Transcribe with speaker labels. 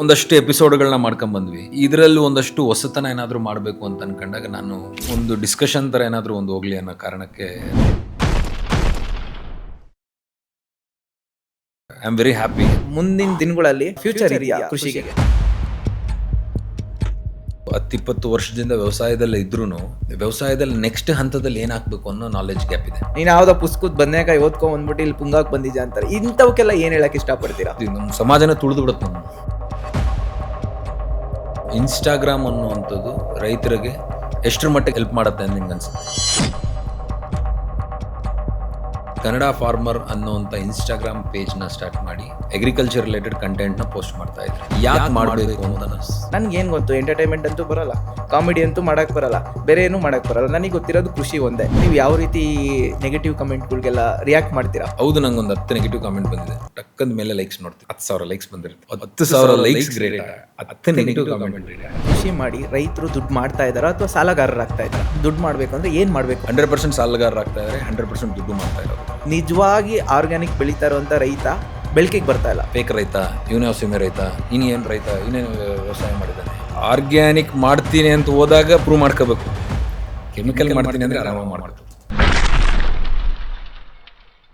Speaker 1: ಒಂದಷ್ಟು ಎಪಿಸೋಡ್ಗಳನ್ನ ಮಾಡ್ಕೊಂಡ್ ಬಂದ್ವಿ. ಇದರಲ್ಲಿ ಒಂದಷ್ಟು ಹೊಸತನ ಏನಾದರೂ ಮಾಡಬೇಕು ಅಂತ ಅನ್ಕೊಂಡಾಗ ನಾನು ಒಂದು ಡಿಸ್ಕಷನ್ ತರ ಏನಾದರೂ ಒಂದು ಹೋಗ್ಲಿ ಅನ್ನೋ ಕಾರಣಕ್ಕೆ ಐ ಆಮ್ ವೆರಿ ಹ್ಯಾಪಿ.
Speaker 2: ಮುಂದಿನ ದಿನಗಳಲ್ಲಿ ಫ್ಯೂಚರ್ ಇದೆಯಾ ಕೃಷಿಗೆ?
Speaker 1: 10-20 ವರ್ಷದಿಂದ ವ್ಯವಸಾಯದಲ್ಲೇ ಇದ್ರೂ ವ್ಯವಸಾಯದಲ್ಲಿ ನೆಕ್ಸ್ಟ್ ಹಂತದಲ್ಲಿ ಏನ್ ಹಾಕ್ಬೇಕು ಅನ್ನೋ ನಾಲೆಜ್ ಗ್ಯಾಪ್ ಇದೆ.
Speaker 2: ನೀನ್ ಯಾವ್ದೋ ಪುಸ್ತಕದ ಬದನೆಕಾಯಿ ಓದ್ಕೊಂಡ್ ಬಂದ್ಬಿಟ್ಟು ಇಲ್ಲಿ ಪುಂಗಾಕ್ ಬಂದಿದ್ಯಾ ಅಂತಾರೆ. ಇಂಥವಕ್ಕೆಲ್ಲ ಏನ್ ಹೇಳಕ್ ಇಷ್ಟಪಡ್ತೀರಾ?
Speaker 1: ನಮ್ಮ ಸಮಾಜನ ತುಳಿದು ಬಿಡುತ್ತೆ. ನಮ್ಮ ಇನ್ಸ್ಟಾಗ್ರಾಮ್ ಅನ್ನುವಂಥದ್ದು ರೈತರಿಗೆ ಎಷ್ಟರ ಮಟ್ಟಿಗೆ ಹೆಲ್ಪ್ ಮಾಡುತ್ತೆ ಅಂತ ನಿಮ್ಗೆ ಅನ್ಸುತ್ತೆ? ಕನ್ನಡ ಫಾರ್ಮರ್ ಅನ್ನೋಂಥ ಇನ್ಸ್ಟಾಗ್ರಾಮ್ ಪೇಜ್ನ ಸ್ಟಾರ್ಟ್ ಮಾಡಿ ಅಗ್ರಿಕಲ್ಚರ್ ರಿಲೇಟೆಡ್ ಕಂಟೆಂಟ್ನ ಪೋಸ್ಟ್ ಮಾಡ್ತಾ ಇದ್ರು. ಯಾಕೆ ಮಾಡಬೇಕು ಅಂತ
Speaker 2: ನನ್ಗೆ ಏನು ಗೊತ್ತು, ಎಂಟರ್ಟೈನ್ಮೆಂಟ್ ಅಂತೂ ಬರಲ್ಲ, ಕಾಮಿಡಿ ಅಂತೂ ಮಾಡಕ್ ಬರಲ್ಲ, ಬೇರೆ ಏನು ಮಾಡಕ್ ಬರಲ್ಲ. ನನಗೆ ಗೊತ್ತಿರೋದು ಕೃಷಿ ಒಂದೇ. ನೀವು ಯಾವ ರೀತಿ ನೆಗೆಟಿವ್ ಕಮೆಂಟ್ಗಳಿಗೆಲ್ಲ ರಿಯಾಕ್ಟ್ ಮಾಡ್ತೀರಾ?
Speaker 1: ಹೌದು, ನಂಗೆ ಒಂದು 10 ನೆಗೆಟಿವ್ ಕಾಮೆಂಟ್ ಬಂದಿದೆ. ಟಕ್ಕಂದ ಮೇಲೆ ಲೈಕ್ಸ್ ನೋಡ್ತೀವಿ, 10,000 ಲೈಕ್ಸ್ ಬಂದಿರುತ್ತೆ. 10,000 ಲೈಕ್ಸ್ ಗ್ರೇಟ್, 10 ನೆಗೆಟಿವ್ ಕಾಮೆಂಟ್.
Speaker 2: ಕೃಷಿ ಮಾಡಿ ರೈತರು ದುಡ್ಡು ಮಾಡ್ತಾ ಇದಾರಾ ಅಥವಾ ಸಾಲಗಾರರಾಗ್ತಾ ಇದಾರ? ದುಡ್ಡು ಮಾಡ್ಬೇಕಂದ್ರೆ ಏನ್ ಮಾಡ್ಬೇಕು?
Speaker 1: 100% ಸಾಲಗಾರರಾಗ್ತಾ ಇದ್ದಾರೆ, 100% ದುಡ್ಡು ಮಾಡ್ತಾ ಇದ್ದಾರೆ.
Speaker 2: ನಿಜವಾಗಿ ಆರ್ಗ್ಯಾನಿಕ್ ಬೆಳೀತಾ ಇರುವಂತ ರೈತ ಬೆಳಕಿಗೆ ಬರ್ತಾ ಇಲ್ಲ.
Speaker 1: ಫೇಕ್ ರೈತ, ಇವನೇ ಸೀಮೆ ರೈತ, ಇನ್ನೇನು ರೈತ, ಇನ್ನೇನು ವ್ಯವಸಾಯ ಮಾಡಿದ್ದಾನೆ. ಆರ್ಗ್ಯಾನಿಕ್ ಮಾಡ್ತೀನಿ ಅಂತ ಹೋದಾಗ ಪ್ರೂವ್ ಮಾಡ್ಕೋಬೇಕು. ಕೆಮಿಕಲ್ ಮಾಡ್ತೀನಿ ಅಂದ್ರೆ ಆರಾಮಾಗಿ ಮಾಡ್ಬೇಕು.